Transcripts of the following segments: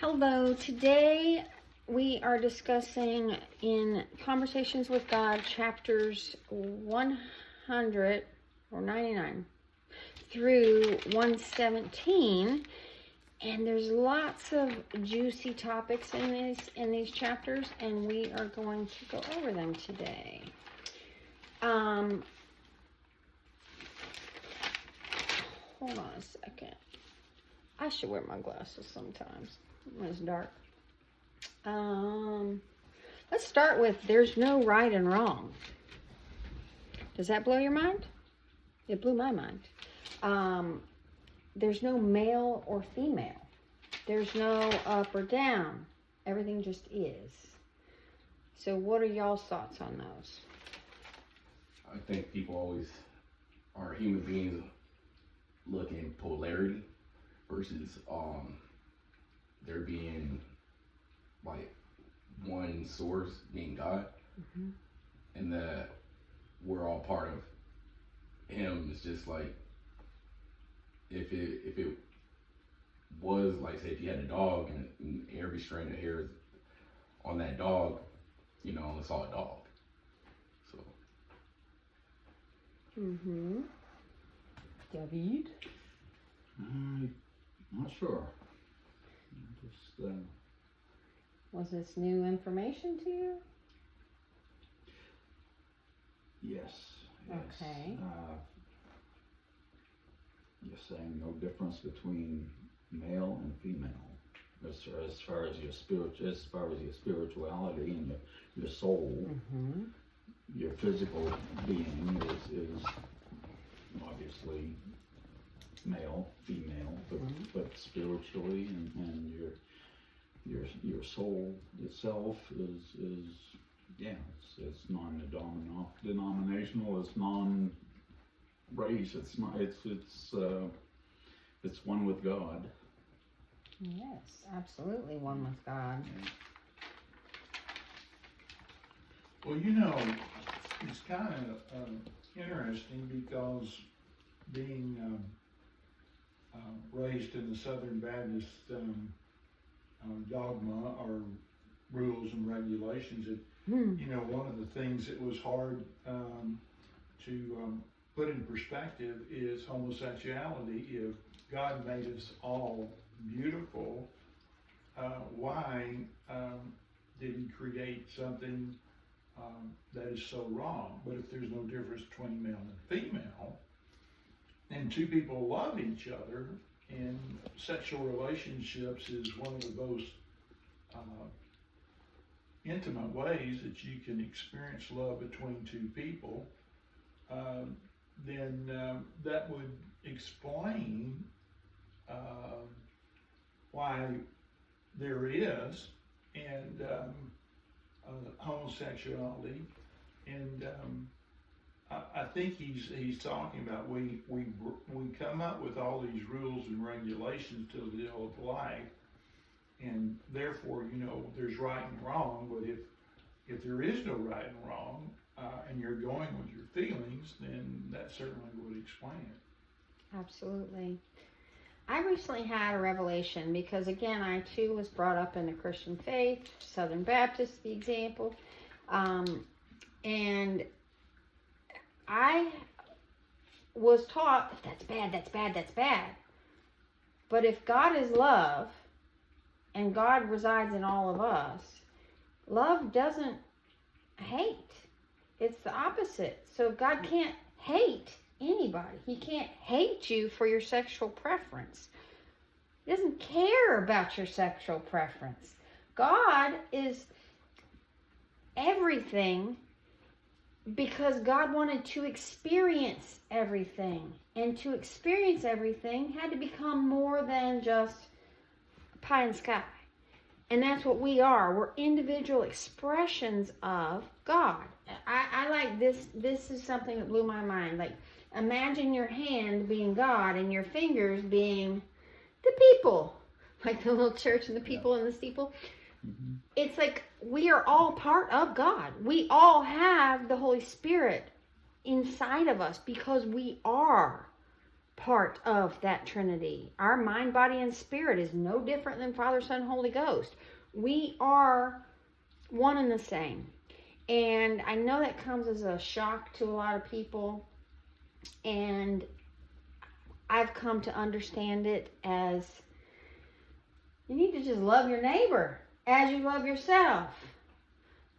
Hello, today we are discussing in Conversations with God, chapters 100 or 99 through 117, and there's lots of juicy topics in these chapters, and we are going to go over them today. Hold on a second. I should wear my glasses sometimes when it's dark. Let's start with there's no right and wrong. Does that blow your mind? It blew my mind. There's no male or female. There's no up or down. Everything just is. So what are y'all's thoughts on those? I think people always are human beings look in polarity versus there being like one source being God, and that we're all part of Him. It's just like if it was like, say, if you had a dog and every strand of hair on that dog, it's all a dog. So. David? Not sure. Just, Was this new information to you? yes. Okay. You're saying no difference between male and female, as far as your spirituality and your soul. Your physical being is obviously male, female, but spiritually and your soul itself is it's non-denominational, it's non-race, it's one with God. Yes, absolutely one with God. Well, it's kind of interesting because being raised in the Southern Baptist dogma or rules and regulations, one of the things that was hard to put in perspective is homosexuality. If God made us all beautiful, why did He create something that is so wrong? But if there's no difference between male and female, and two people love each other, and sexual relationships is one of the most intimate ways that you can experience love between two people, then that would explain why there is and homosexuality, and I think he's talking about we come up with all these rules and regulations to live life, and therefore there's right and wrong. But if there is no right and wrong, and you're going with your feelings, then that certainly would explain it. Absolutely. I recently had a revelation because, again, I too was brought up in the Christian faith, Southern Baptist, the example, and I was taught that's bad, that's bad, that's bad. But if God is love and God resides in all of us, love doesn't hate. It's the opposite. So God can't hate anybody. He can't hate you for your sexual preference. He doesn't care about your sexual preference. God is everything because God wanted to experience everything. And to experience everything had to become more than just pie and sky. And that's what we are. We're individual expressions of God. I like this. This is something that blew my mind. Like, imagine your hand being God and your fingers being the people. Like the little church and the people in the steeple. It's like we are all part of God. We all have the Holy Spirit inside of us because we are part of that Trinity. Our mind, body, and spirit is no different than Father, Son, Holy Ghost. We are one and the same. And I know that comes as a shock to a lot of people. And I've come to understand it as you need to just love your neighbor as you love yourself.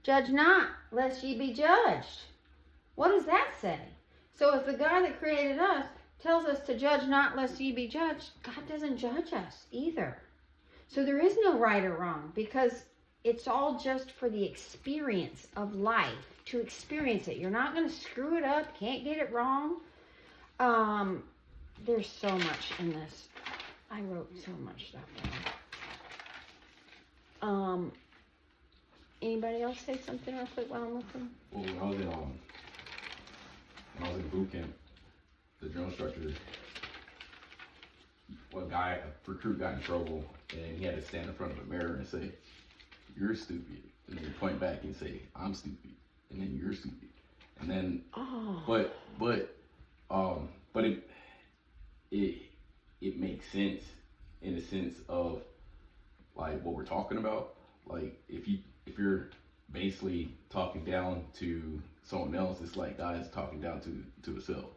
Judge not, lest ye be judged. What does that say? So if the God that created us tells us to judge not, lest ye be judged, God doesn't judge us either. So there is no right or wrong, because it's all just for the experience of life, to experience it. You're not going to screw it up, can't get it wrong. There's so much in this. I wrote so much stuff down. Anybody else say something real quick while I'm looking? Well, when I was in boot camp, the drill instructor, a recruit got in trouble, and he had to stand in front of a mirror and say, "You're stupid," and then point back and say, "I'm stupid," and then "You're stupid," and then, but it makes sense in the sense of like what we're talking about. Like if you're basically talking down to someone else, it's like guys talking down to himself.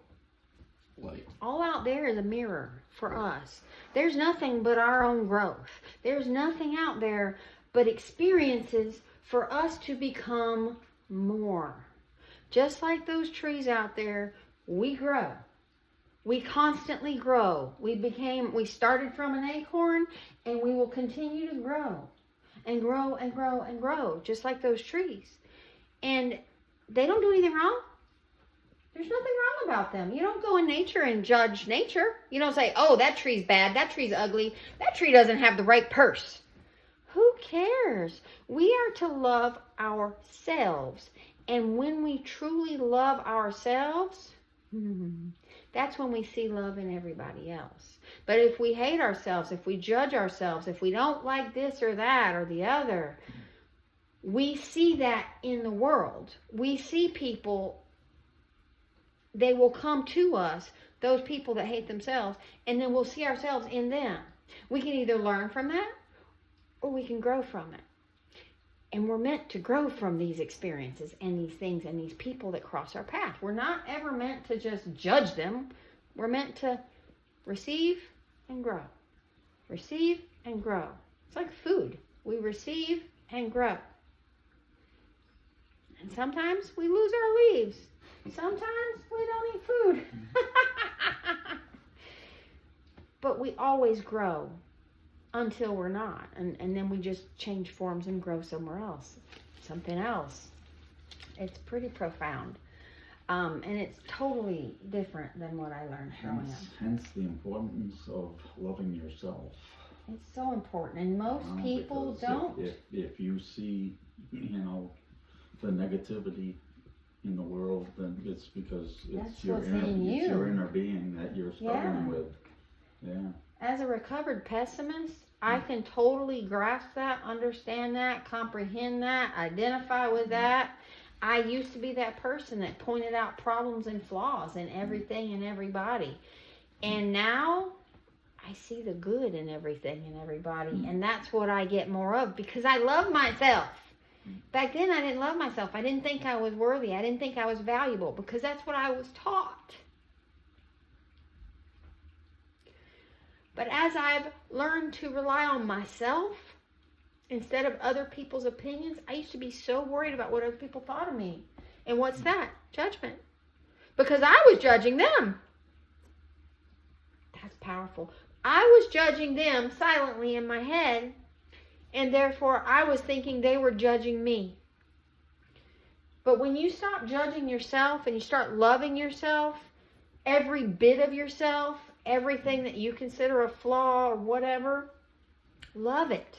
Like all out there is a mirror for us. There's nothing but our own growth. There's nothing out there but experiences for us to become more. Just like those trees out there, we grow. We constantly grow. We started from an acorn, and we will continue to grow and grow and grow and grow, just like those trees. And they don't do anything wrong. There's nothing wrong about them. You don't go in nature and judge nature. You don't say, "Oh, that tree's bad, that tree's ugly, that tree doesn't have the right purse." Who cares? We are to love ourselves. And when we truly love ourselves, that's when we see love in everybody else. But if we hate ourselves, if we judge ourselves, if we don't like this or that or the other, we see that in the world. We see people, they will come to us, those people that hate themselves, and then we'll see ourselves in them. We can either learn from that or we can grow from it. And we're meant to grow from these experiences and these things and these people that cross our path. We're not ever meant to just judge them. We're meant to receive and grow. Receive and grow. It's like food. We receive and grow. And sometimes we lose our leaves. Sometimes we don't eat food. But we always grow until we're not. And then we just change forms and grow somewhere else. Something else. It's pretty profound. And it's totally different than what I learned growing up. Hence the importance of loving yourself. It's so important. And most people don't. If you see, the negativity in the world, then it's because it's your inner being that you're struggling with. Yeah. As a recovered pessimist, I can totally grasp that, understand that, comprehend that, identify with that. I used to be that person that pointed out problems and flaws in everything and everybody. And now I see the good in everything and everybody. And that's what I get more of because I love myself. Back then I didn't love myself. I didn't think I was worthy. I didn't think I was valuable because that's what I was taught. But as I've learned to rely on myself instead of other people's opinions, I used to be so worried about what other people thought of me. And what's that? Judgment. Because I was judging them. That's powerful. I was judging them silently in my head, and therefore I was thinking they were judging me. But when you stop judging yourself and you start loving yourself, every bit of yourself, everything that you consider a flaw or whatever, love it.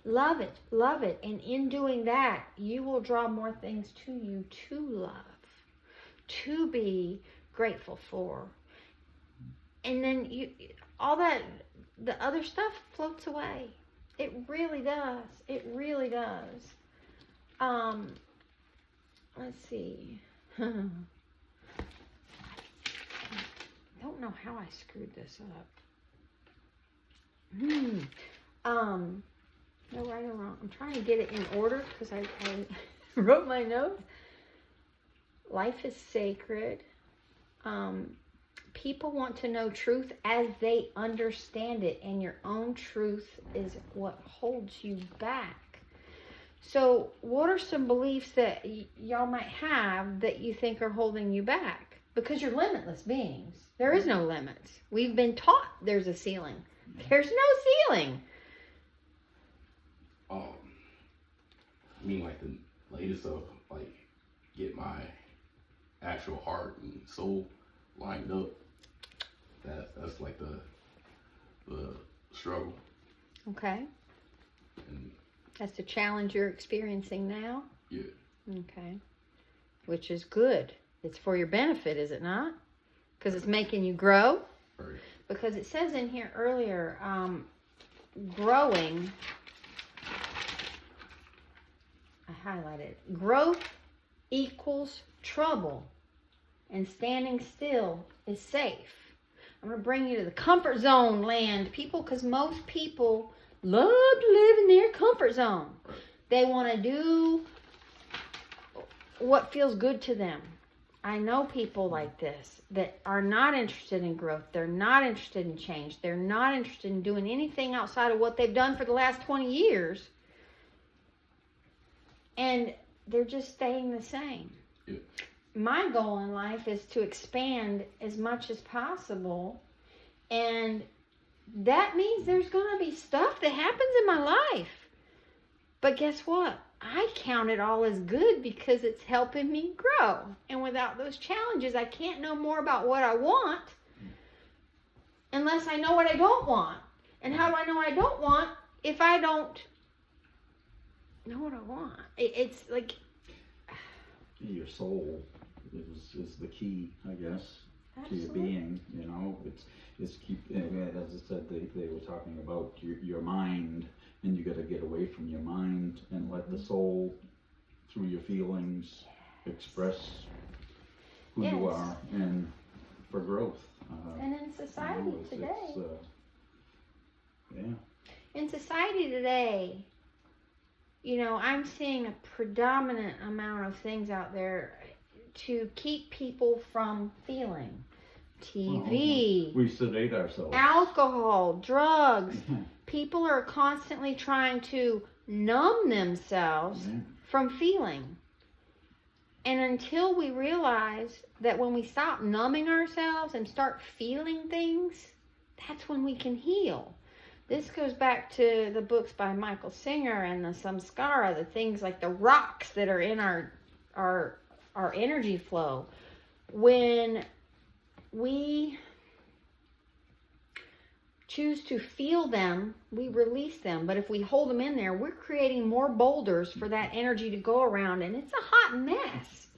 Love it. Love it. And in doing that, you will draw more things to you to love, to be grateful for. And then all that, the other stuff floats away. It really does. It really does. Let's see. don't know how I screwed this up. No right or wrong. I'm trying to get it in order because I wrote my notes. Life is sacred. People want to know truth as they understand it, and your own truth is what holds you back. So what are some beliefs that y'all might have that you think are holding you back? Because you're limitless beings. There is no limits. We've been taught there's a ceiling. There's no ceiling. I mean, like the latest of like get my actual heart and soul lined up. That's like the struggle. Okay. And That's the challenge you're experiencing now? yeah. Okay. Which is good. It's for your benefit, is it not? Because it's making you grow. Right. Because it says in here earlier, growing, I highlighted, growth equals trouble, and standing still is safe. I'm going to bring you to the comfort zone land, people, because most people love to live in their comfort zone. They want to do what feels good to them. I know people like this that are not interested in growth. They're not interested in change. They're not interested in doing anything outside of what they've done for the last 20 years. And they're just staying the same. Yeah. My goal in life is to expand as much as possible. And that means there's going to be stuff that happens in my life. But guess what? I count it all as good because it's helping me grow. And without those challenges, I can't know more about what I want unless I know what I don't want. And how do I know what I don't want if I don't know what I want? It's like... Your soul is the key, I guess, Absolutely. to your being. You know, it's keep, as I said, they were talking about your mind, and you got to get away from your mind and let the soul, through your feelings, express who you are, and for growth. And in society today, yeah. In society today, you know, I'm seeing a predominant amount of things out there to keep people from feeling. TV, we sedate ourselves. Alcohol, drugs. People are constantly trying to numb themselves from feeling. And until we realize that when we stop numbing ourselves and start feeling things, that's when we can heal. This goes back to the books by Michael Singer and the samskara, the things like the rocks that are in our energy flow. When we choose to feel them, we release them. But if we hold them in there, we're creating more boulders for that energy to go around, and it's a hot mess.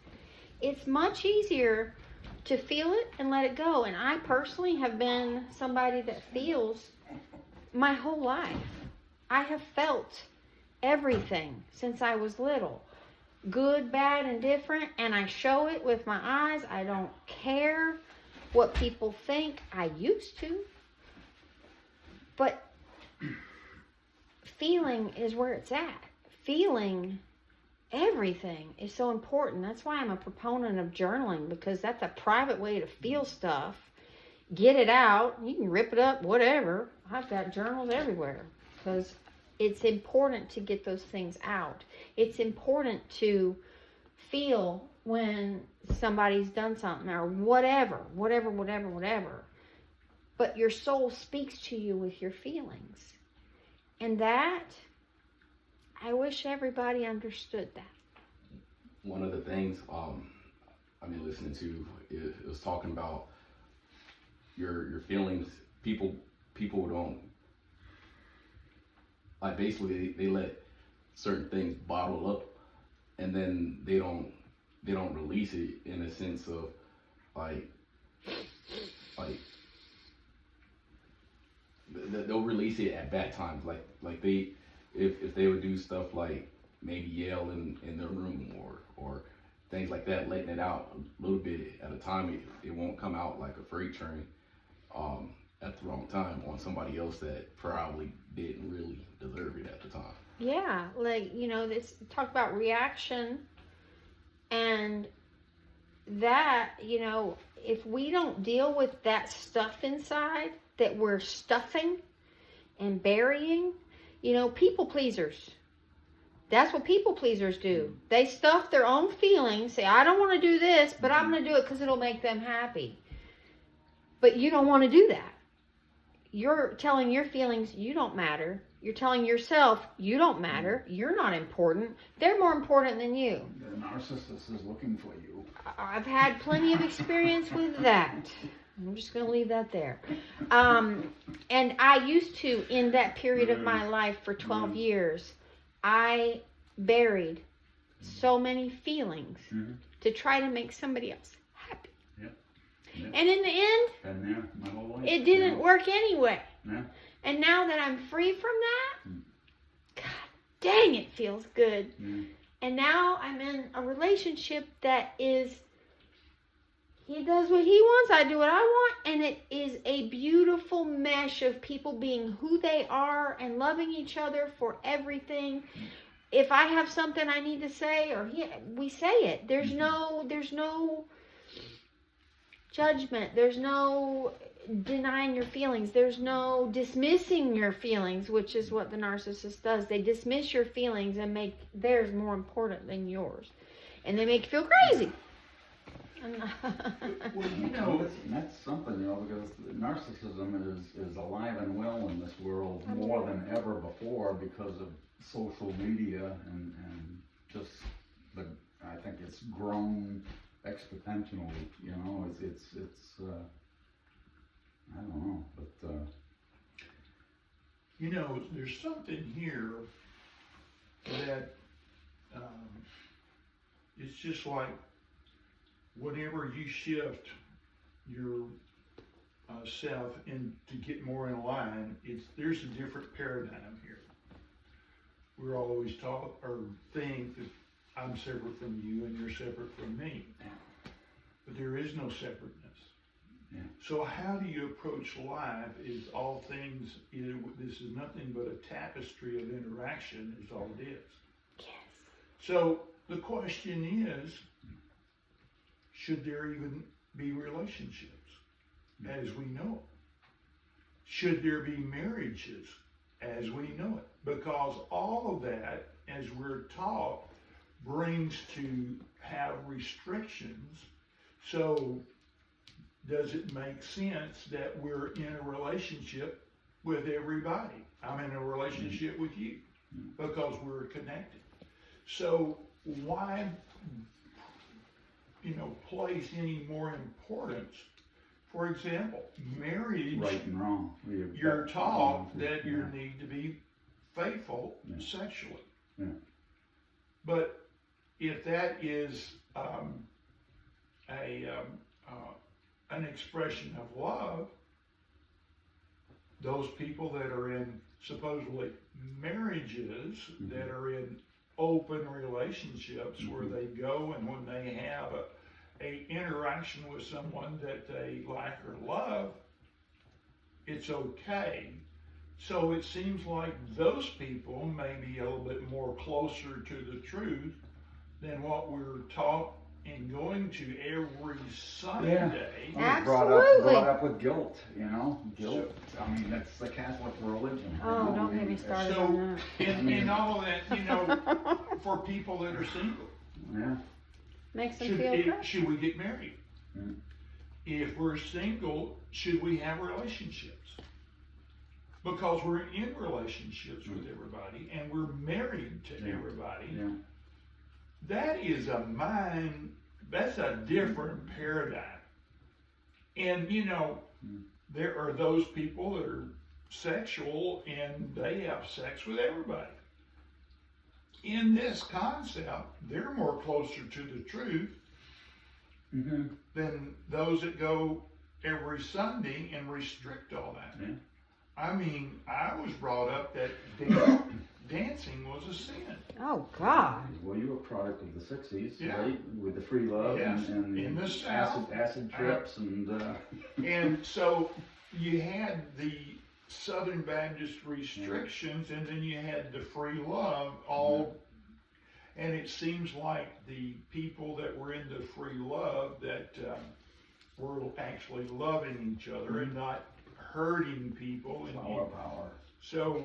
It's much easier to feel it and let it go. And I personally have been somebody that feels my whole life. I have felt everything since I was little. Good, bad, and different. And I show it with my eyes. I don't care what people think. I used to. But feeling is where it's at. Feeling everything is so important. That's why I'm a proponent of journaling, because that's a private way to feel stuff. Get it out. You can rip it up, whatever. I've got journals everywhere because it's important to get those things out. It's important to feel when somebody's done something or whatever. But your soul speaks to you with your feelings. And that, I wish everybody understood that. One of the things I've been listening to is it was talking about your feelings. People don't, like, basically they let certain things bottle up, and then they don't release it in a sense of like they'll release it at bad times, like they if they would do stuff like maybe yell in their room or things like that, letting it out a little bit at a time. It won't come out like a freight train. at the wrong time on somebody else that probably didn't really deserve it at the time. Yeah, like, it's talk about reaction, and that, if we don't deal with that stuff inside that we're stuffing and burying, people pleasers. That's what people pleasers do. They stuff their own feelings, say, I don't want to do this, but I'm going to do it because it'll make them happy. But you don't want to do that. You're telling your feelings you don't matter. You're telling yourself you don't matter. You're not important. They're more important than you. The narcissist is looking for you. I've had plenty of experience with that. I'm just going to leave that there. And I used to, in that period of my life for 12 years, I buried so many feelings to try to make somebody else happy. Yep. And in the end, Been there my whole life. it didn't work anyway. Yeah. And now that I'm free from that, God dang, it feels good. Yeah. And now I'm in a relationship that is, he does what he wants, I do what I want, and it is a beautiful mesh of people being who they are and loving each other for everything. If I have something I need to say, we say it. There's no judgment. There's no denying your feelings. There's no dismissing your feelings, which is what the narcissist does. They dismiss your feelings and make theirs more important than yours. And they make you feel crazy. Well, that's something, because narcissism is alive and well in this world more than ever before because of social media and just I think it's grown exponentially. It's I don't know, but there's something here that it's just like whenever you shift your self in to get more in line, there's a different paradigm here. We're always taught or think that I'm separate from you and you're separate from me, but there is no separateness. Yeah. So how do you approach life? Is all things? This is nothing but a tapestry of interaction. Is all it is. Yes. So the question is, should there even be relationships as we know it? Should there be marriages as we know it? Because all of that, as we're taught, brings to have restrictions. So does it make sense that we're in a relationship with everybody? I'm in a relationship with you because we're connected. So why place any more importance? For example, marriage, right and wrong. you're taught that you need to be faithful sexually. Yeah. But if that is an expression of love, those people that are in supposedly marriages, that are in open relationships where they go and when they have a interaction with someone that they like or love, it's okay. So it seems like those people may be a little bit more closer to the truth than what we're taught and going to every Sunday. Yeah. Absolutely. Brought up with guilt, guilt. I mean, that's the Catholic religion. Oh, don't get me started on that. And all of that, for people that are single. Yeah. Makes them feel pressure. Should we get married? Mm. If we're single, should we have relationships? Because we're in relationships with everybody and we're married to everybody. Yeah. That is that's a different paradigm. And there are those people that are sexual and they have sex with everybody. In this concept, they're more closer to the truth than those that go every Sunday and restrict all that. Yeah. I mean, I was brought up that dancing was a sin. Oh, God. Well, you were a product of the 60s, Yeah. right? With the free love Yes, and in the South. acid trips and... And so, you had the Southern Baptist restrictions, and then you had the free love, all, and it seems like the people that were in the free love that were actually loving each other and not hurting people. And Flower power. so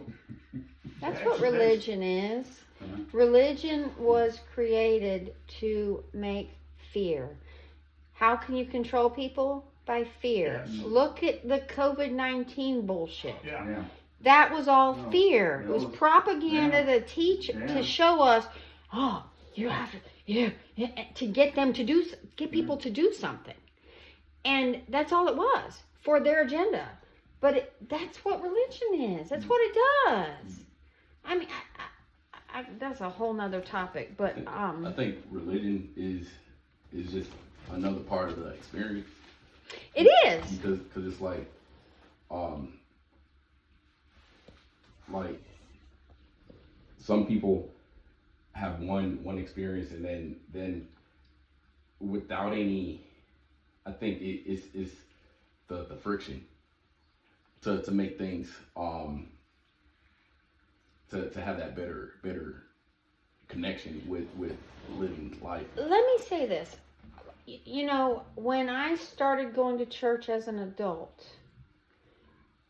That's what religion is. Religion was created to make fear. How can you control people? By fear. Yes. Look at the COVID-19 bullshit. Yeah. That was all No, fear. It that was was- propaganda to teach, Yeah. to show us, oh, you have to, to get them to do, get people to do something. And that's all it was for their agenda. But that's what religion is. That's what it does. I mean, that's a whole nother topic. But I think religion is just another part of the experience. it is. Because it's like some people have one experience and then without any, I think it's the friction to make things to have that better connection with living life. Let me say this. You know, when I started going to church as an adult,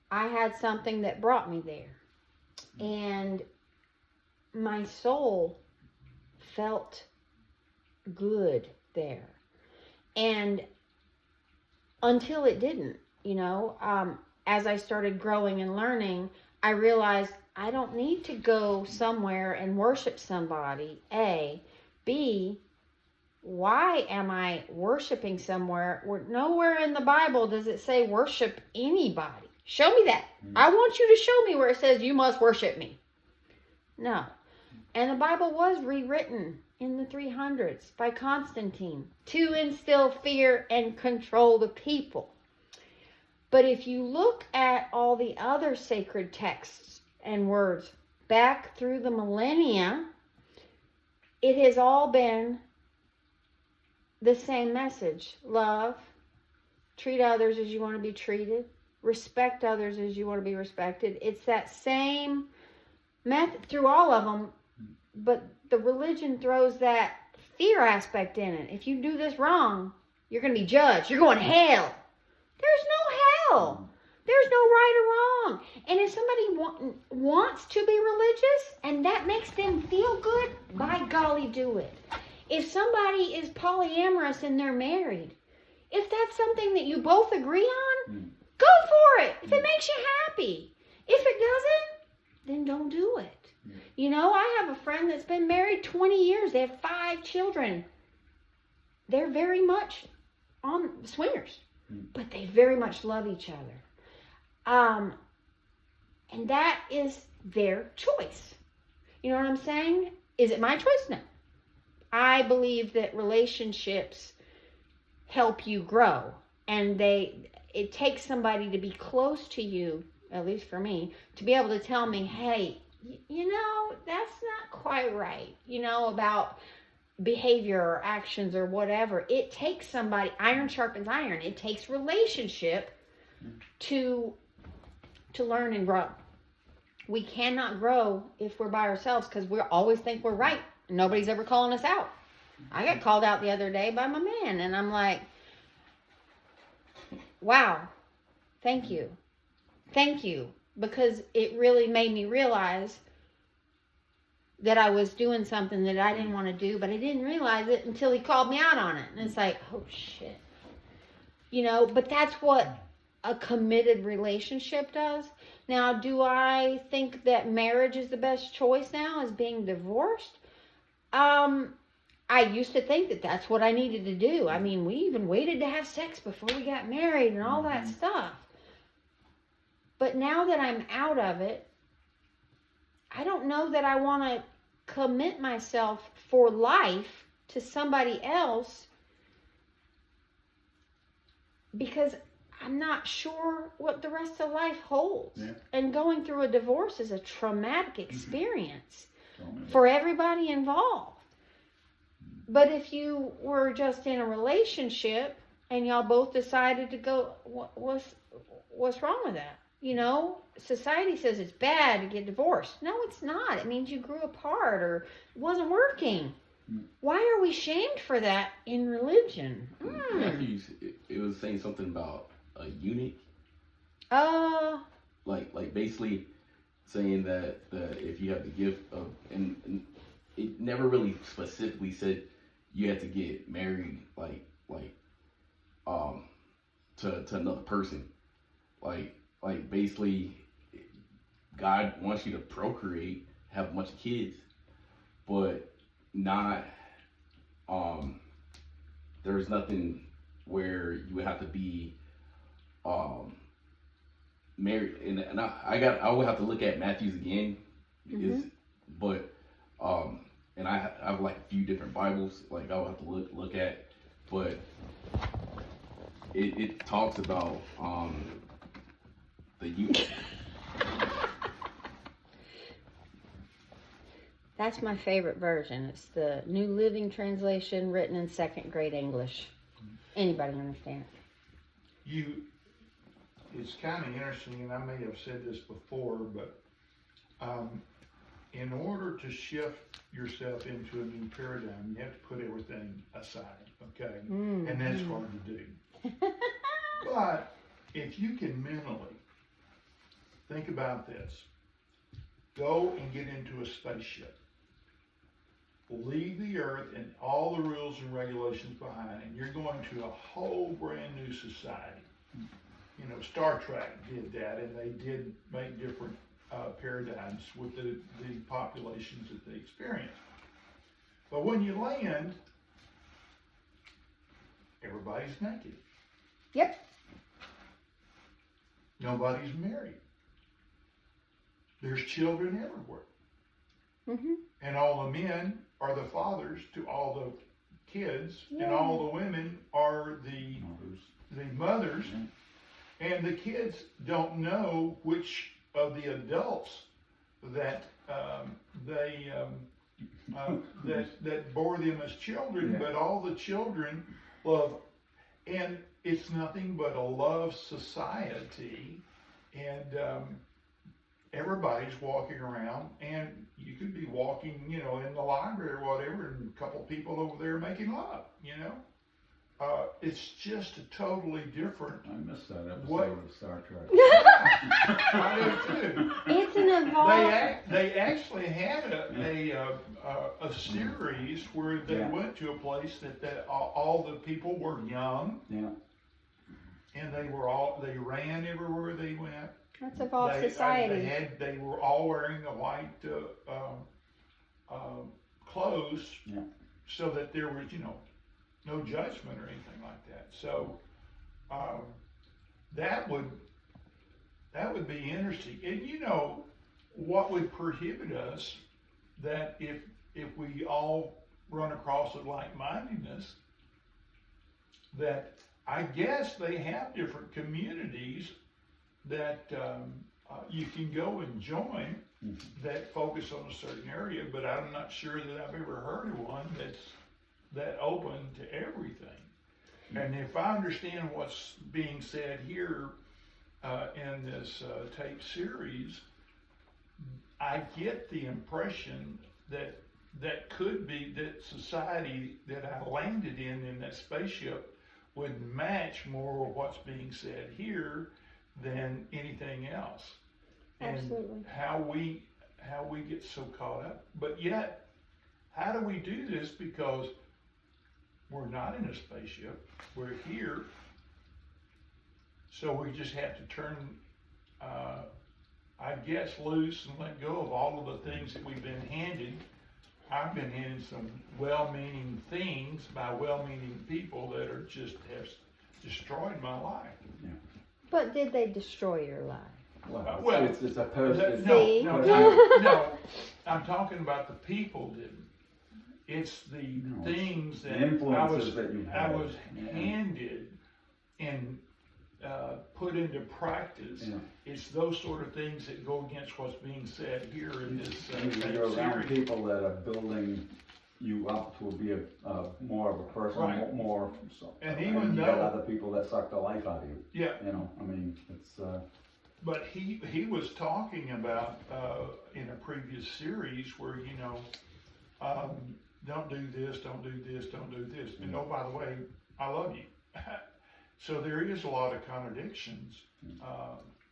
I had something that brought me there. And my soul felt good there. And until it didn't, you know, as I started growing and learning, I realized I don't need to go somewhere and worship somebody, A. B, why am I worshiping somewhere where nowhere in the Bible does it say worship anybody? Show me that. I want you to show me where it says you must worship me. No. And the Bible was rewritten in the 300s by Constantine to instill fear and control the people. But if you look at all the other sacred texts and words back through the millennia, it has all been the same message. Love, treat others as you want to be treated, respect others as you want to be respected. It's that same method through all of them, but the religion throws that fear aspect in it. If you do this wrong, you're going to be judged. You're going to hell. There's no hell. There's no right or wrong. And if somebody wants to be religious and that makes them feel good, by golly, do it. If somebody is polyamorous and they're married, if that's something that you both agree on, go for it. If it makes you happy. If it doesn't, then don't do it. You know, I have a friend that's been married 20 years. They have 5 children. They're very much on swingers, but they very much love each other. And that is their choice. You know what I'm saying? Is it my choice? No. I believe that relationships help you grow, and it takes somebody to be close to you, at least for me, to be able to tell me, hey, you know, that's not quite right, you know, about behavior or actions or whatever. It takes somebody, iron sharpens iron. It takes relationship to learn and grow. We cannot grow if we're by ourselves because we always think we're right. Nobody's ever calling us out. I got called out the other day by my man, and I'm like, wow, thank you. Thank you. Because it really made me realize that I was doing something that I didn't want to do, but I didn't realize it until he called me out on it. And it's like, oh shit. You know, but that's what a committed relationship does. Now, do I think that marriage is the best choice now, is being divorced? I used to think that that's what I needed to do. I mean, we even waited to have sex before we got married and all that stuff. But now that I'm out of it, I don't know that I want to commit myself for life to somebody else because I'm not sure what the rest of life holds. Yeah. And going through a divorce is a traumatic experience for everybody involved. But if you were just in a relationship and y'all both decided to go, what's wrong with that? You know, society says it's bad to get divorced. No, it's not. It means you grew apart or it wasn't working. Why are we shamed for that in religion? Matthews, it was saying something about a eunuch. Like basically saying that if you have the gift of, and it never really specifically said you had to get married, to another person. Like basically, God wants you to procreate, have a bunch of kids, but not, there's nothing where you would have to be, married. And I would have to look at Matthews again, but, and I have like a few different Bibles, like I would have to look at, but it talks about, the youth. That's my favorite version. It's the New Living Translation written in second grade English. Anybody understand it? It's kind of interesting, and I may have said this before, but in order to shift yourself into a new paradigm, you have to put everything aside, okay? And that's hard to do. But if you can mentally think about this, go and get into a spaceship, leave the earth and all the rules and regulations behind, and you're going to a whole brand new society. You know, Star Trek did that, and they did make different paradigms with the populations that they experienced. But when you land, everybody's naked. Yep. Nobody's married. There's children everywhere. And all the men are the fathers to all the kids, and all the women are the mothers. And the kids don't know which of the adults that that bore them as children, but all the children love, and it's nothing but a love society, and everybody's walking around, and you could be walking, you know, in the library or whatever, and a couple people over there making love, you know. It's just a totally different. I missed that episode of Star Trek. I do too. It's an evolved. They actually had a series where they went to a place that all the people were young. Yeah. And they ran everywhere they went. That's evolved society. They were all wearing the white clothes, so that there was, you know, no judgment or anything like that. So that would be interesting. And you know what would prohibit us, that if we all run across a like-mindedness, that I guess they have different communities that you can go and join that focus on a certain area, but I'm not sure that I've ever heard of one that's that open to everything. And if I understand what's being said here in this tape series, I get the impression that could be that society that I landed in that spaceship would match more of what's being said here than anything else. Absolutely. And how we get so caught up. But yet, how do we do this? Because we're not in a spaceship, we're here. So we just have to turn, I guess, loose and let go of all of the things that we've been handed. I've been handed some well-meaning things by well-meaning people that are just have destroyed my life. Yeah. But did they destroy your life? Well, it's a person. No. I'm talking about the people didn't. It's the things that I was handed and put into practice. Yeah. It's those sort of things that go against what's being said here in this You're around people that are building you up to be a more of a person, Right. more. And even you got though- other people that suck the life out of you. Yeah. You know, I mean, it's. But he was talking about in a previous series where, you know, don't do this, don't do this, don't do this. And oh, by the way, I love you. So there is a lot of contradictions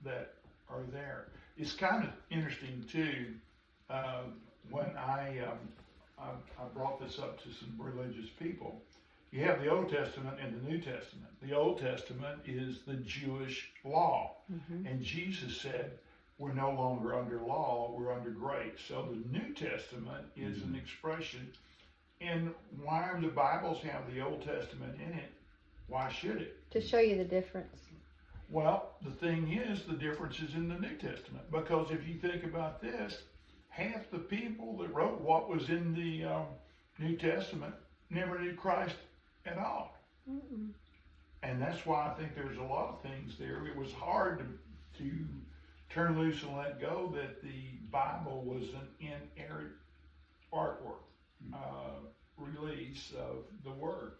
that are there. It's kind of interesting too, when I brought this up to some religious people. You have the Old Testament and the New Testament. The Old Testament is the Jewish law. And Jesus said, we're no longer under law, we're under grace. So the New Testament is an expression. And why the Bibles have the Old Testament in it? Why should it? To show you the difference. Well, the thing is, the difference is in the New Testament. Because if you think about this, half the people that wrote what was in the New Testament never knew Christ at all. And that's why I think there's a lot of things there. It was hard to turn loose and let go that the Bible was an inerrant artwork, release of the Word.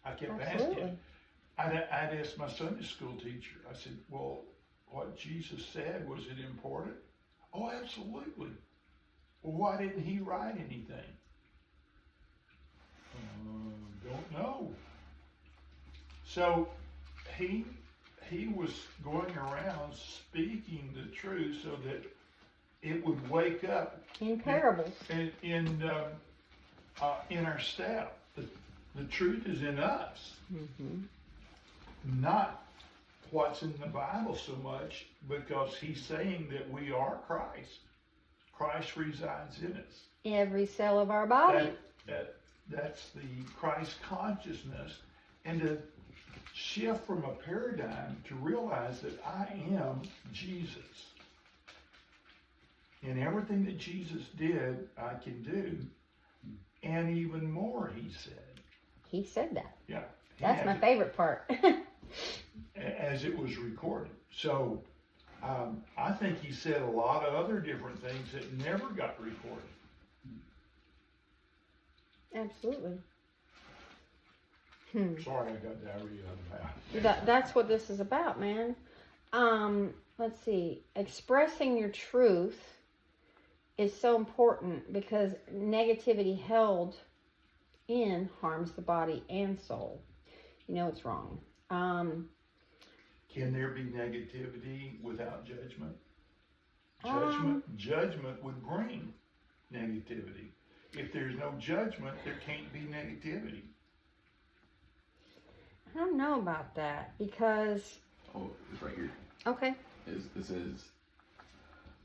I kept asking. I'd asked my Sunday school teacher, I said, well, what Jesus said, was it important? Oh, absolutely. Well, why didn't he write anything? Don't know. So he was going around speaking the truth so that it would wake up In parables. in our step. The truth is in us, not what's in the Bible so much, because he's saying that we are Christ. Christ resides in us. Every cell of our body. That's the Christ consciousness, and to shift from a paradigm to realize that I am Jesus. And everything that Jesus did, I can do, and even more, he said. He said that. Yeah. That's my favorite part. As it was recorded. So I think he said a lot of other different things that never got recorded. Absolutely. Sorry, I got diarrhea on the mouth. That's what this is about, man. Let's see. Expressing your truth is so important because negativity held in harms the body and soul. You know it's wrong. Can there be negativity without judgment? Judgment would bring negativity. If there's no judgment, there can't be negativity. I don't know about that because... Oh, it's right here. Okay. It says,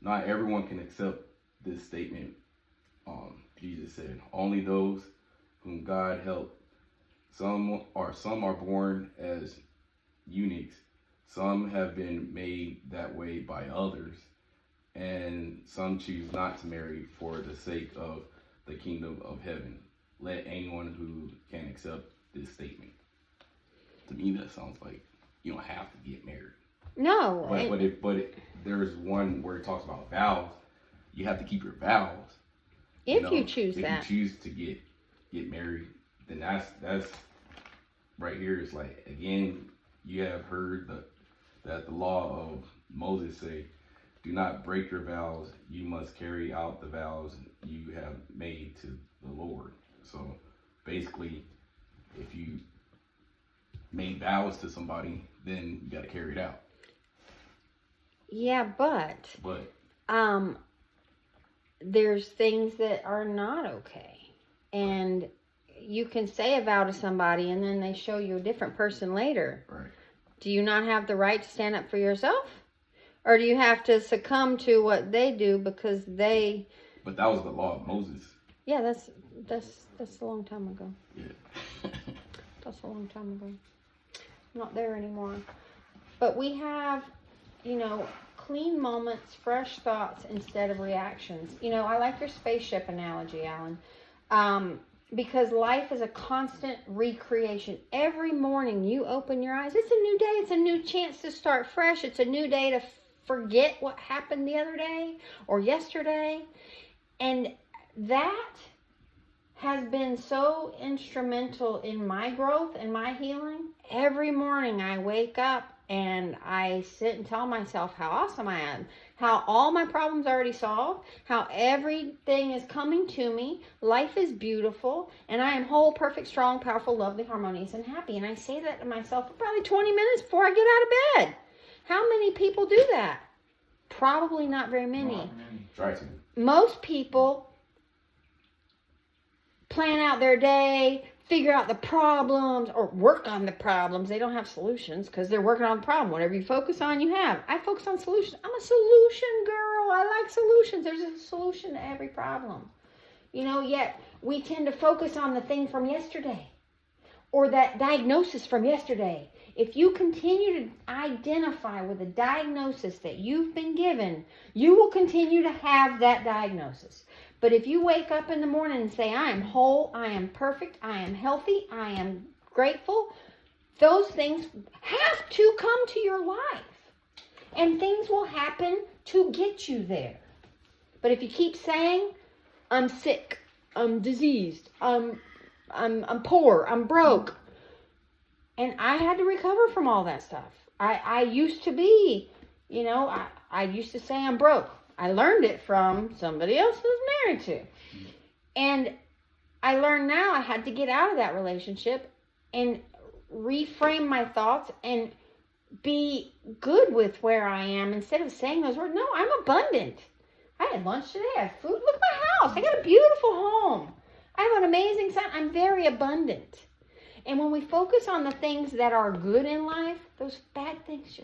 not everyone can accept this statement. Jesus said, only those whom God helped. Some are born as eunuchs. Some have been made that way by others. And some choose not to marry for the sake of the kingdom of heaven. Let anyone who can accept this statement. To me, that sounds like you don't have to get married. No. But there's one where it talks about vows. You have to keep your vows. If you choose that. If you choose to get married, then that's right here. It's like, again, you have heard that the law of Moses say, do not break your vows. You must carry out the vows you have made to the Lord. So basically, if you made vows to somebody, then you got to carry it out. Yeah, but there's things that are not okay. And you can say a vow to somebody and then they show you a different person later. Right. Do you not have the right to stand up for yourself? Or do you have to succumb to what they do because they... But that was the law of Moses. Yeah, that's a long time ago. Yeah. That's a long time ago. Not there anymore. But we have, clean moments, fresh thoughts instead of reactions. I like your spaceship analogy, Alan. Because life is a constant recreation. Every morning you open your eyes, it's a new day. It's a new chance to start fresh. It's a new day to forget what happened the other day or yesterday. And that has been so instrumental in my growth and my healing. Every morning I wake up and I sit and tell myself how awesome I am, how all my problems are already solved, how everything is coming to me, life is beautiful, and I am whole, perfect, strong, powerful, lovely, harmonious, and happy. And I say that to myself for probably 20 minutes before I get out of bed. How many people do that? Probably not very many. Not many. Try to. Most people plan out their day, figure out the problems, or work on the problems. They don't have solutions because they're working on the problem. Whatever you focus on, you have. I focus on solutions. I'm a solution girl. I like solutions. There's a solution to every problem. Yet we tend to focus on the thing from yesterday or that diagnosis from yesterday. If you continue to identify with the diagnosis that you've been given, you will continue to have that diagnosis. But if you wake up in the morning and say, I am whole, I am perfect, I am healthy, I am grateful, those things have to come to your life. And things will happen to get you there. But if you keep saying, I'm sick, I'm diseased, I'm poor, I'm broke. And I had to recover from all that stuff. I used to be, I used to say I'm broke. I learned it from somebody else who's married to. And I learned now I had to get out of that relationship and reframe my thoughts and be good with where I am instead of saying those words. No, I'm abundant. I had lunch today. I have food. Look at my house. I got a beautiful home. I have an amazing son. I'm very abundant. And when we focus on the things that are good in life, those bad things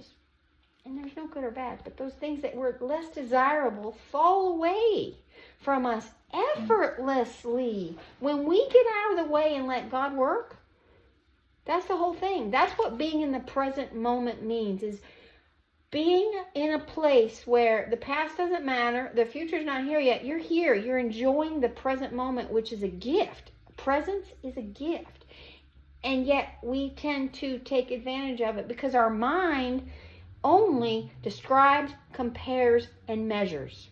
and there's no good or bad, but those things that were less desirable fall away from us effortlessly. When we get out of the way and let God work, that's the whole thing. That's what being in the present moment means, is being in a place where the past doesn't matter, the future's not here yet. You're here. You're enjoying the present moment, which is a gift. Presence is a gift. And yet we tend to take advantage of it because our mind only describes, compares, and measures.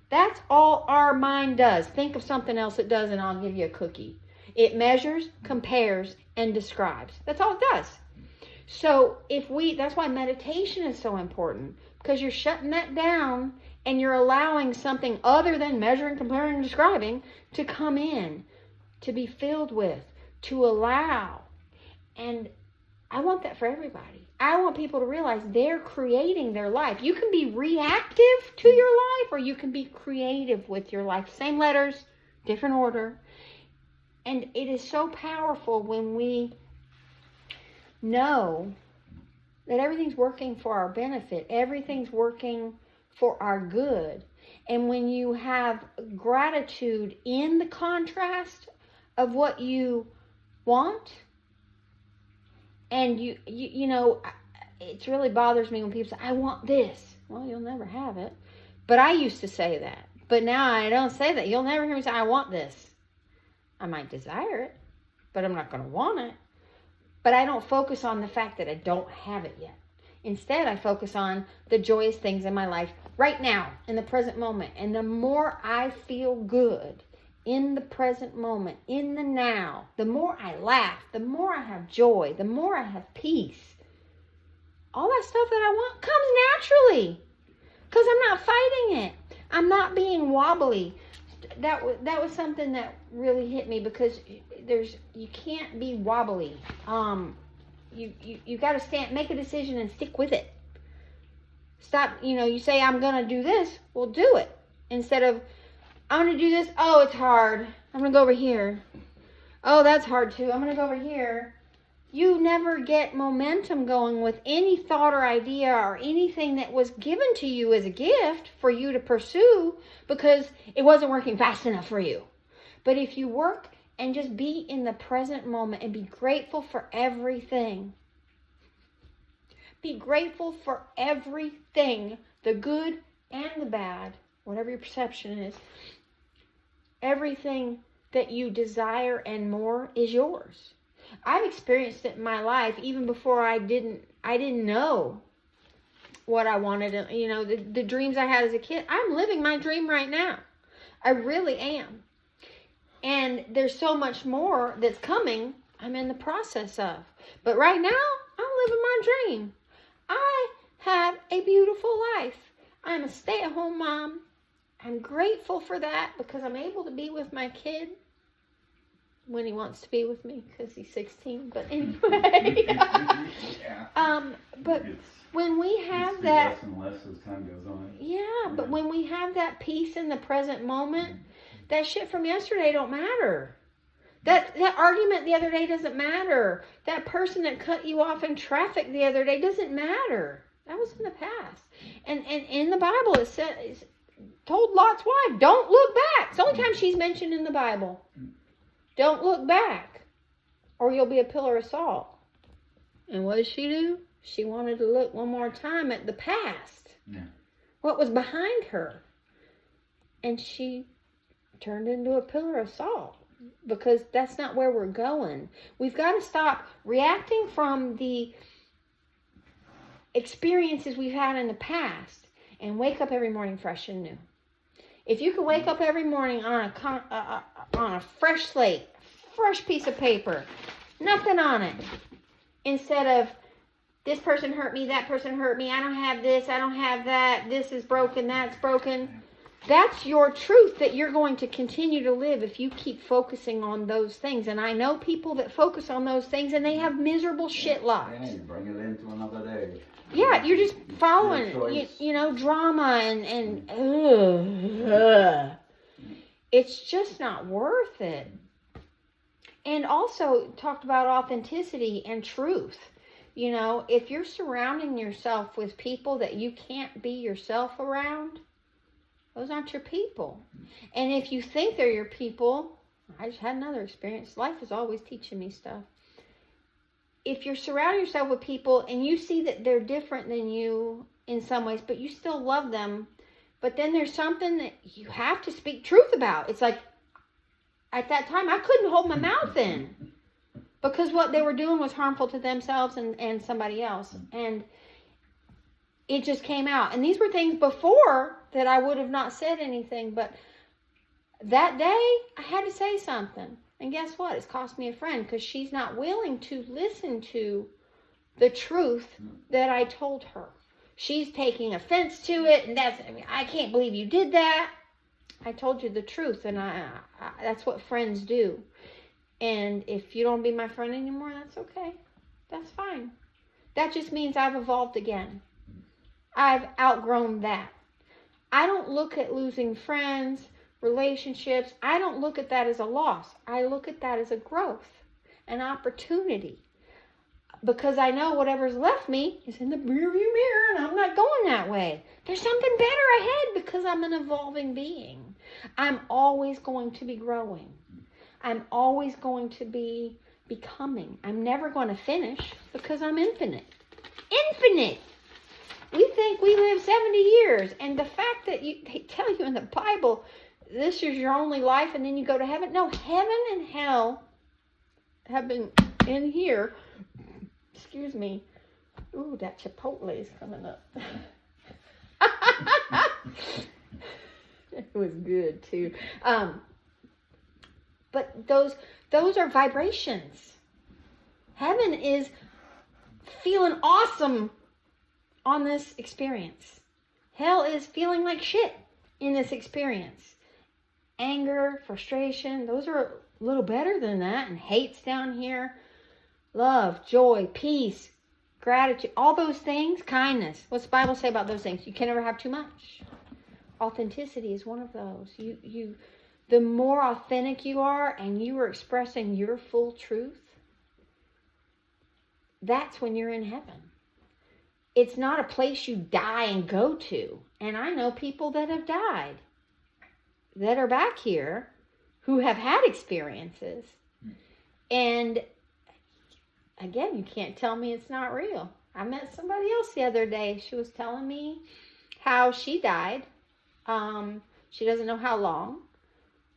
That's all our mind does. Think of something else it does and I'll give you a cookie. It measures, compares, and describes. That's all it does. So that's why meditation is so important, because you're shutting that down and you're allowing something other than measuring, comparing, and describing to come in, to be filled with, to allow. And I want that for everybody. I want people to realize they're creating their life. You can be reactive to your life or you can be creative with your life. Same letters, different order. And it is so powerful when we know that everything's working for our benefit. Everything's working for our good. And when you have gratitude in the contrast of what you want, and it really bothers me when people say, I want this. Well, you'll never have it. But I used to say that. But now I don't say that. You'll never hear me say, I want this. I might desire it, but I'm not going to want it. But I don't focus on the fact that I don't have it yet. Instead, I focus on the joyous things in my life right now, in the present moment. And the more I feel good in the present moment, in the now, the more I laugh, the more I have joy, the more I have peace. All that stuff that I want comes naturally because I'm not fighting it. I'm not being wobbly. That was something that really hit me, because you can't be wobbly. You got to make a decision and stick with it. Stop, you say, I'm going to do this. Well, do it. Instead of, I'm going to do this. Oh, it's hard. I'm going to go over here. Oh, that's hard too. I'm going to go over here. You never get momentum going with any thought or idea or anything that was given to you as a gift for you to pursue, because it wasn't working fast enough for you. But if you work and just be in the present moment and be grateful for everything. Be grateful for everything, the good and the bad, whatever your perception is. Everything that you desire and more is yours. I've experienced it in my life even before I didn't know what I wanted. The dreams I had as a kid. I'm living my dream right now. I really am. And there's so much more that's coming I'm in the process of. But right now, I'm living my dream. I have a beautiful life. I'm a stay-at-home mom. I'm grateful for that because I'm able to be with my kid when he wants to be with me because he's 16. But anyway, but when we have that, less and less as time goes on. yeah, but when we have that peace in the present moment, that shit from yesterday don't matter. That argument the other day doesn't matter. That person that cut you off in traffic the other day doesn't matter. That was in the past. And in the Bible it says, told Lot's wife, don't look back. It's the only time she's mentioned in the Bible. Don't look back or you'll be a pillar of salt. And what did she do? She wanted to look one more time at the past. Yeah. What was behind her. And she turned into a pillar of salt. Because that's not where we're going. We've got to stop reacting from the experiences we've had in the past and wake up every morning fresh and new. If you could wake up every morning on a fresh slate, fresh piece of paper, nothing on it, instead of this person hurt me, that person hurt me, I don't have this, I don't have that, this is broken, that's broken. That's your truth that you're going to continue to live if you keep focusing on those things. And I know people that focus on those things and they have miserable shit lives. Yeah, you bring it into another day. Yeah, you're just following, you know, drama and it's just not worth it. And also talked about authenticity and truth. You know, if you're surrounding yourself with people that you can't be yourself around, those aren't your people. And if you think they're your people, I just had another experience. Life is always teaching me stuff. If you're surrounding yourself with people and you see that they're different than you in some ways, but you still love them, but then there's something that you have to speak truth about. It's like, at that time, I couldn't hold my mouth in because what they were doing was harmful to themselves and somebody else. And it just came out. And these were things before that I would have not said anything. But that day, I had to say something. And guess what? It's cost me a friend because she's not willing to listen to the truth that I told her. She's taking offense to it. And I can't believe you did that. I told you the truth. And I that's what friends do. And if you don't be my friend anymore, that's okay. That's fine. That just means I've evolved again. I've outgrown that. I don't look at losing friends, relationships. I don't look at that as a loss. I look at that as a growth, an opportunity. Because I know whatever's left me is in the rearview mirror and I'm not going that way. There's something better ahead because I'm an evolving being. I'm always going to be growing. I'm always going to be becoming. I'm never going to finish because I'm infinite. Infinite! We think we live 70 years. And the fact that they tell you in the Bible, this is your only life and then you go to heaven. No, heaven and hell have been in here. Excuse me. Ooh, that Chipotle is coming up. It was good too. But those are vibrations. Heaven is feeling awesome on this experience. Hell is feeling like shit in this experience. Anger, frustration, those are a little better than that. And hate's down here. Love, joy, peace, gratitude, all those things, kindness. What's the Bible say about those things? You can never have too much. Authenticity is one of those. The more authentic you are and you are expressing your full truth, that's when you're in heaven. It's not a place you die and go to. And I know people that have died that are back here who have had experiences. And again, you can't tell me it's not real. I met somebody else the other day. She was telling me how she died. She doesn't know how long.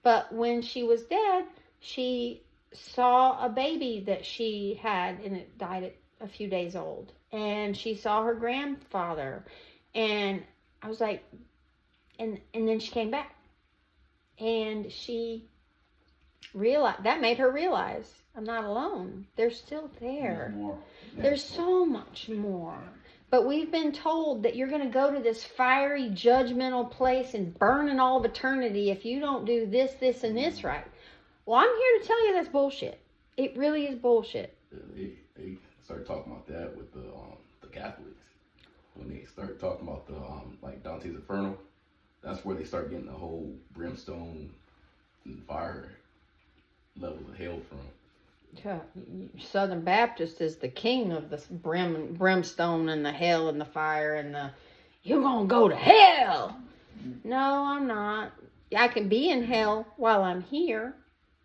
But when she was dead, she saw a baby that she had, and it died at a few days old. And she saw her grandfather. And I was like, and then she came back. And she that made her realize I'm not alone. They're still there. There's more. Yeah. There's so much more. But we've been told that you're going to go to this fiery, judgmental place and burn in all of eternity if you don't do this, this, and this right. Well, I'm here to tell you that's bullshit. It really is bullshit. They start talking about that with the Catholics. When they start talking about the like Dante's Inferno, that's where they start getting the whole brimstone and fire level of hell from. Southern Baptist is the king of the brimstone and the hell and the fire and the you're gonna go to hell. No, I'm not. I can be in hell while I'm here,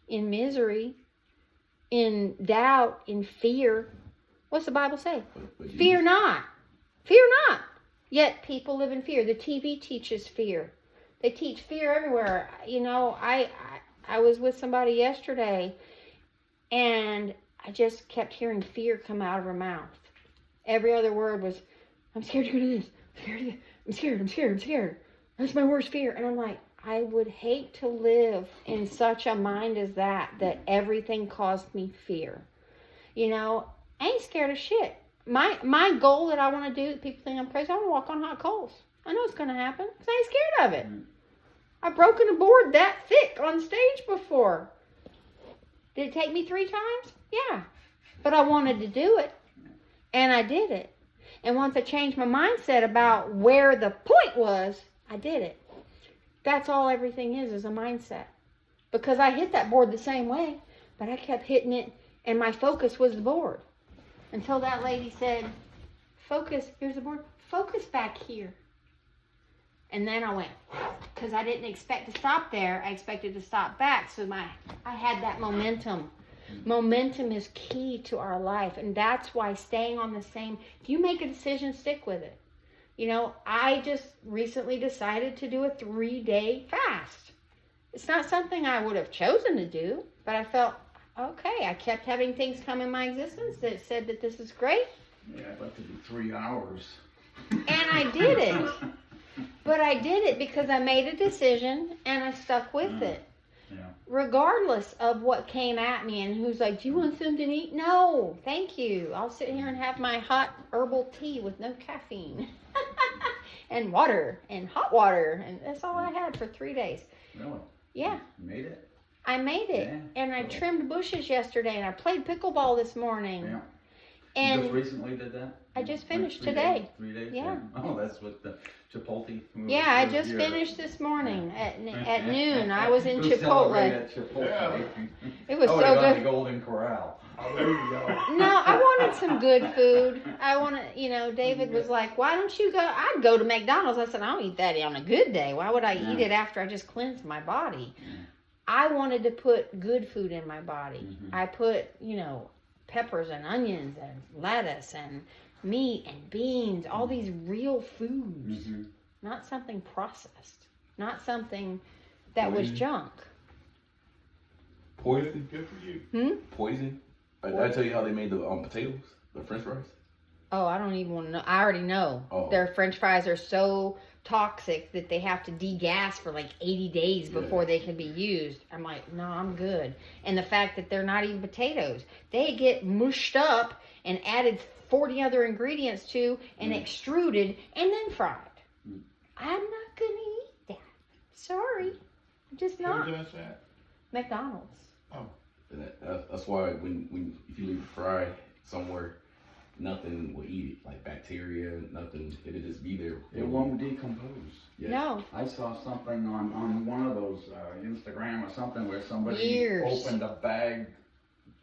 in misery, in doubt, in fear. What's the Bible say? But Fear not. Fear not. Yet people live in fear. The TV teaches fear. They teach fear everywhere. You know, I was with somebody yesterday, and I just kept hearing fear come out of her mouth. Every other word was, I'm scared to go to this. I'm scared to this. I'm scared. That's my worst fear. And I'm like, I would hate to live in such a mind as that everything caused me fear. You know, I ain't scared of shit. My goal that I want to do, people think I'm crazy, I want to walk on hot coals. I know it's going to happen because I ain't scared of it. I've broken a board that thick on stage before. Did it take me 3 times? Yeah. But I wanted to do it. And I did it. And once I changed my mindset about where the point was, I did it. That's all everything is a mindset. Because I hit that board the same way, but I kept hitting it, and my focus was the board. Until that lady said, focus, here's the board, focus back here. And then I went, because I didn't expect to stop there, I expected to stop back. So I had that momentum. Momentum is key to our life, and that's why staying on the same, if you make a decision, stick with it. You know, I just recently decided to do a 3-day fast. It's not something I would have chosen to do, but I felt, okay, I kept having things come in my existence that said that this is great. Yeah, I'd like to do 3 hours. And I did it. But I did it because I made a decision and I stuck with it. Yeah. Regardless of what came at me and who's like, do you want something to eat? No, thank you. I'll sit here and have my hot herbal tea with no caffeine. And water and hot water. And that's all I had for 3 days. Really? Yeah. You made it? I made it. Yeah. And I trimmed bushes yesterday and I played pickleball this morning. Yeah. And you just recently did that? I just Like finished 3 today. Days? 3 days? Yeah. Oh, that's what the Chipotle. yeah, I just finished this morning at noon. I was in Chipotle. At Chipotle. Yeah. It was so The good. Golden Corral. Oh, there you go. No, I wanted some good food. David was like, why don't you go? I'd go to McDonald's. I said, I don't eat that on a good day. Why would I eat it after I just cleansed my body? I wanted to put good food in my body. Mm-hmm. I put, peppers and onions and lettuce and meat and beans, all these real foods. Mm-hmm. Not something processed. Not something that was junk. Poison? Good for you. Poison? Did I tell you how they made the potatoes? The French fries? Oh, I don't even want to know. I already know. Oh. Their French fries are so toxic that they have to degas for like 80 days before they can be used. I'm like, no, I'm good. And the fact that they're not even potatoes. They get mushed up and added 40 other ingredients to and extruded and then fried. I'm not going to eat that. Sorry. I'm just not. Who does that? McDonald's. Oh. And that's why if you leave it fry somewhere, nothing will eat it. Like bacteria, nothing. It'll just be there. It won't decompose. Yeah. No. I saw something on one of those Instagram or something where somebody Years. opened a bag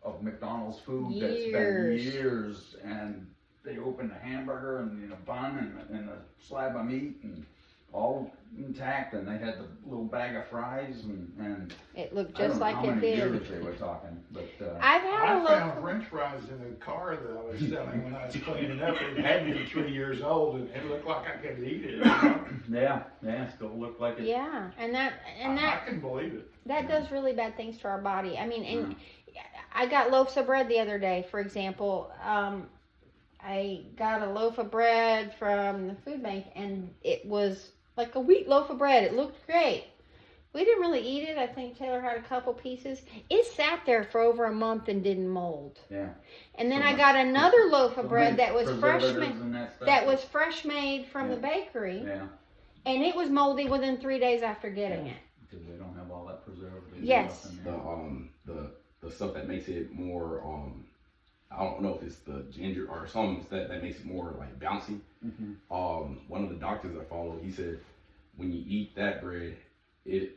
of McDonald's food that's been Years. years, and they opened a hamburger and a bun and a slab of meat and all intact, and they had the little bag of fries and It looked I don't just know like how it many did. years they were talking, but I've had a I look. found French fries in the car that I was selling when I was cleaning up. It had to be 3 years old, and it looked like I could eat it. yeah, still looked like it. Yeah, I can believe it. that does really bad things to our body. I mean, and I got loaves of bread the other day, for example. I got a loaf of bread from the food bank, and it was like a wheat loaf of bread. It looked great. We didn't really eat it. I think Taylor had a couple pieces. It sat there for over a month and didn't mold. Yeah. And then So I much- got another loaf so of bread many that was fresh preservatives made. and that stuff. That was fresh made from Yeah. the bakery, Yeah, and it was moldy within 3 days after getting it. because they don't have all that preservative Yes. stuff in The there. the stuff that makes it more I don't know if it's the ginger or something that makes it more like bouncy. Mhm. One of the doctors I follow, he said when you eat that bread, eat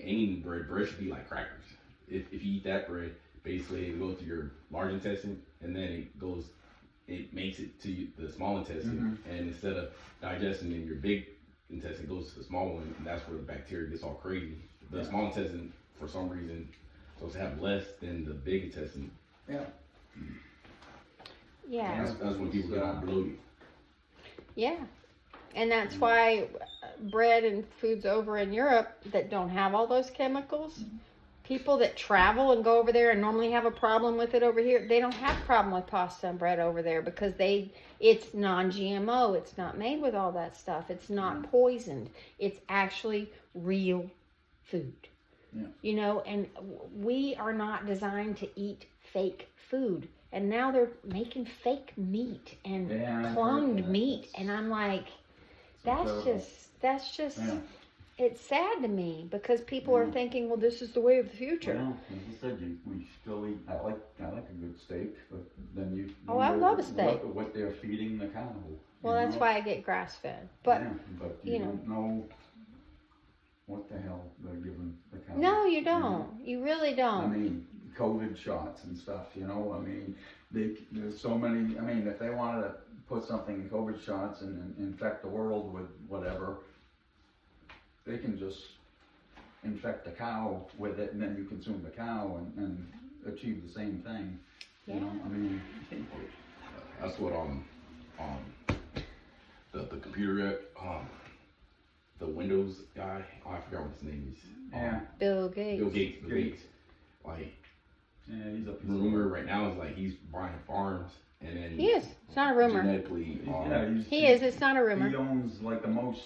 any bread should be like crackers. If you eat that bread, basically it goes to your large intestine and then it makes it to the small intestine, and instead of digesting in your big intestine, it goes to the small one, and that's where the bacteria gets all crazy. The small intestine, for some reason, supposed to have less than the big intestine. Yeah. Yeah. That's when people get all bloated. Yeah. And that's why bread and foods over in Europe that don't have all those chemicals, people that travel and go over there and normally have a problem with it over here, they don't have a problem with pasta and bread over there because it's non-GMO. It's not made with all that stuff. It's not poisoned. It's actually real food. Yeah. You know, and we are not designed to eat fake food. And now they're making fake meat and cloned meat. And I'm like, that's just, Yeah. it's sad to me because people are thinking, well, this is the way of the future. Well, like you said, we still eat. I like a good steak, but then you. I love a steak. What they're feeding the cow. Well, that's why I get grass fed. But but you you don't know what the hell they're giving the cow. no, you don't. You really I don't. mean, COVID shots and stuff. You know, I mean, there's so many. I mean, if they wanted to put something in COVID shots and infect the world with whatever, they can just infect the cow with it, and then you consume the cow and achieve the same thing. Yeah. You know, I mean, That's what the computer the Windows guy, I forgot what his name is. yeah, Bill Gates. Bill Gates. Like yeah, he's a piece the of rumor work. right now is like he's buying farms and then He is. It's not a rumor. genetically He is. It's not a He rumor. owns like the most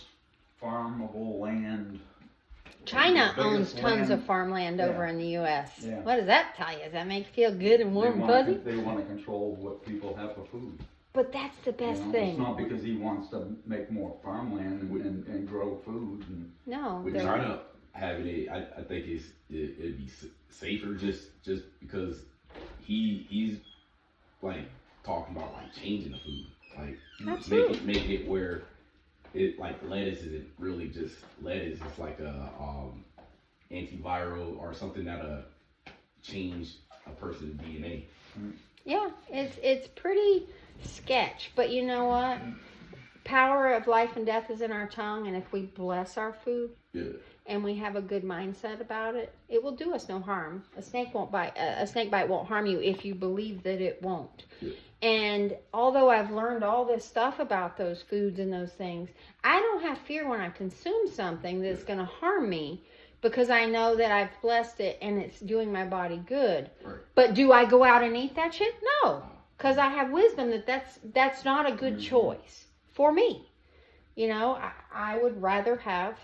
farmable land. China the owns biggest tons land. of farmland Yeah. over in the U.S. Yeah. What does that tell you? Does that make you feel good and warm and fuzzy? They want to control what people have for food. But that's the best you know? thing. It's not because he wants to make more farmland and grow food. And, No. with they're- China having it, I think it'd be safer just because he's like talking about like changing the food, like Absolutely. make it where it like lettuce isn't really just lettuce. It's like a antiviral or something that'll change a person's DNA. Yeah, it's pretty sketch. But you know what? Power of life and death is in our tongue, and if we bless our food Yeah. and we have a good mindset about it, it will do us no harm. A snake bite won't harm you if you believe that it won't. Yeah. And although I've learned all this stuff about those foods and those things, I don't have fear when I consume something that's going to harm me because I know that I've blessed it and it's doing my body good. Right. But do I go out and eat that shit? No, because I have wisdom that's not a good choice for me. You know, I would rather have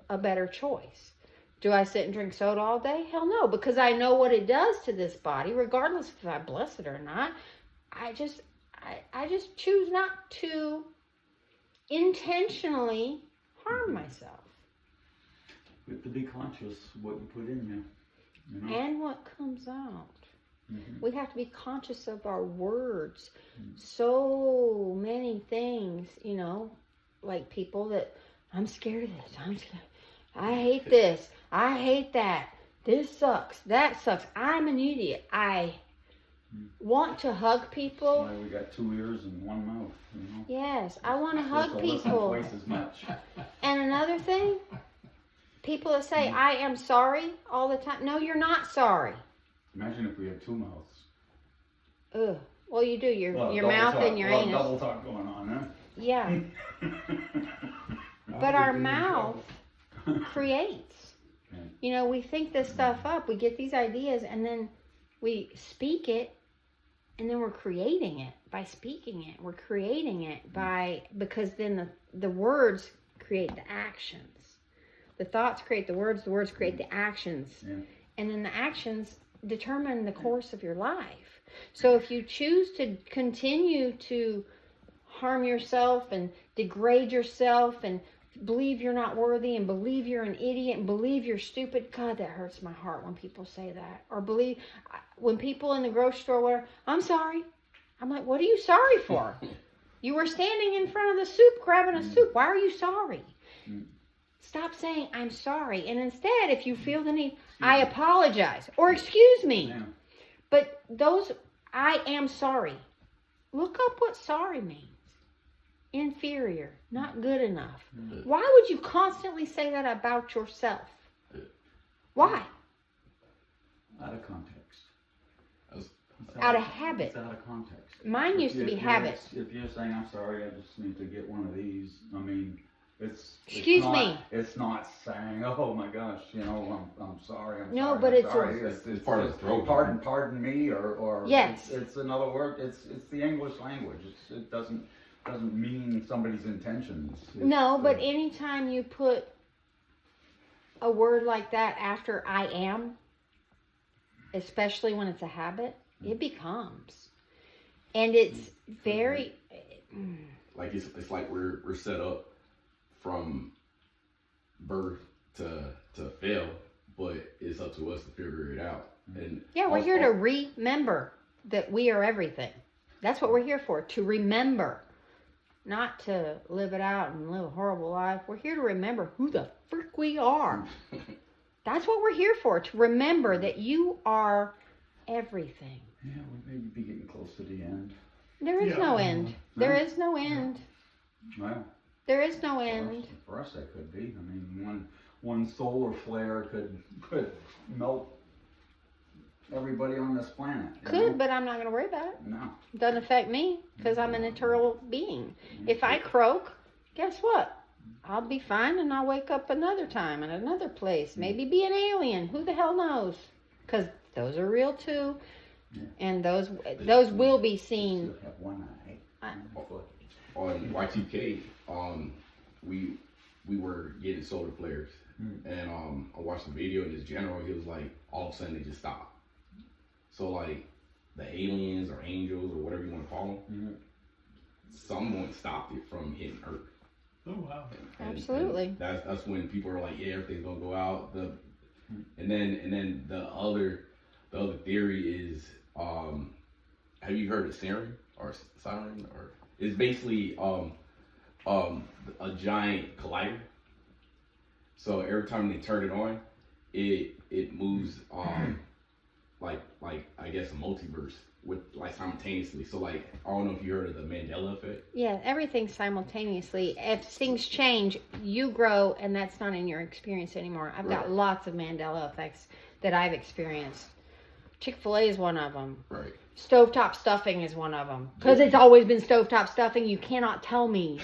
a better choice. Do I sit and drink soda all day? Hell no, because I know what it does to this body, regardless if I bless it or not. I just choose not to intentionally harm myself. you have to be conscious of what you put in you. You know? And what comes out. Mhm. We have to be conscious of our words. So many things, you know, like people that, I'm scared of this. I hate this. I hate that. This sucks. That sucks. I'm an idiot. I want to hug people. That's why we got 2 ears and 1 mouth. You know? Yes, I want to Supposed hug to listen people. Twice as much. And another thing, people that say, I am sorry all the time. No, you're not sorry. Imagine if we had 2 mouths. Ugh. Well, you do. Your Double mouth talk, and your anus. Double talk going on, Yeah. huh? But our mouth creates. Okay. You know, we think this stuff up. We get these ideas and then we speak it and then we're creating it by speaking it. We're creating it because then the words create the actions. The thoughts create the words create the actions. Yeah. And then the actions determine the course of your life. So if you choose to continue to harm yourself and degrade yourself and believe you're not worthy and believe you're an idiot and believe you're stupid, God, that hurts my heart when people say that. Or believe, when people in the grocery store were, I'm sorry. I'm like, what are you sorry for? You were standing in front of the soup grabbing a soup. Why are you sorry? Stop saying, I'm sorry. And instead, if you feel the need, I apologize. Or excuse me. Yeah. But those, I am sorry. Look up what sorry means. Inferior. Not good enough. Why would you constantly say that about yourself? Why? Out of context. Out of habit. It's out of context. Mine used to be habit. If you're saying, I'm sorry, I just need to get one of these, I mean, Excuse me. It's not saying, oh my gosh, you know, I'm sorry, I'm No, sorry. but I'm it's sorry. it's part of the throat. Pardon me, or Yes. it's another word. It's the English language. It doesn't mean somebody's intentions. No, but anytime you put a word like that after I am, especially when it's a habit, it becomes. And it's very... Like it's like we're set up from birth to fail, but it's up to us to figure it out. And Yeah, we're here to remember that we are everything. That's what we're here for, to remember. Not to live it out and live a horrible life. We're here to remember who the frick we are. That's what we're here for, to remember that you are everything. Yeah, we may be getting close to the end. There is no end. There is no end. Well, There is no end. for us that could be. I mean, one solar flare could melt everybody on this planet. Could, but I'm not going to worry about it. No. Doesn't affect me because I'm an eternal being. If I croak, guess what? I'll be fine and I'll wake up another time in another place. Maybe be an alien. Who the hell knows? Because those are real too. Yeah. And those will be seen. Still have one eye. On Y2K, we were getting solar flares, and I watched the video, and this general, he was like, all of a sudden they just stopped. So like the aliens or angels or whatever you want to call them, someone stopped it from hitting Earth. Oh, wow. Absolutely. And that's when people are like, yeah, everything's gonna go out. And then the other theory is, have you heard of siren? Or it's basically a giant collider. So every time they turn it on, it moves like I guess a multiverse with like simultaneously. So like I don't know if you heard of the Mandela effect. Yeah, everything simultaneously. If things change, you grow, and that's not in your experience anymore. I've got lots of Mandela effects that I've experienced. Chick-fil-A is one of them. Right. Stovetop stuffing is one of them. Because it's always been stovetop stuffing. You cannot tell me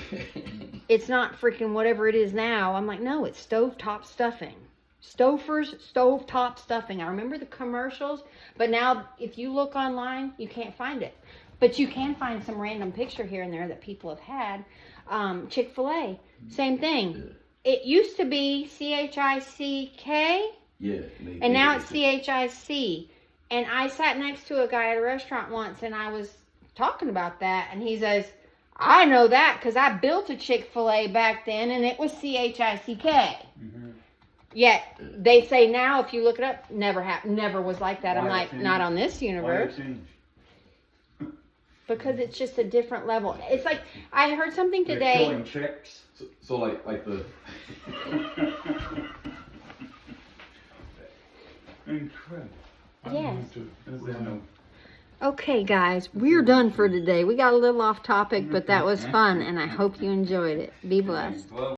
it's not freaking whatever it is now. I'm like, no, it's stovetop stuffing. Stouffer's stovetop stuffing. I remember the commercials, but now if you look online, you can't find it. But you can find some random picture here and there that people have had. Chick-fil-A, same thing. It used to be CHICK. Yeah. And now it's CHIC. And I sat next to a guy at a restaurant once, and I was talking about that, and he says, I know that because I built a Chick-fil-A back then, and it was CHICK. Mm-hmm. Yet, they say now, if you look it up, never was like that. I'm Why like, change? not on this universe. Why change? Because it's just a different level. It's like, I heard something They're today. killing chicks. So like the Incredible. Yes. No. Okay, guys, we're done for today. We got a little off topic, but that was fun, and I hope you enjoyed it. Be blessed. Well,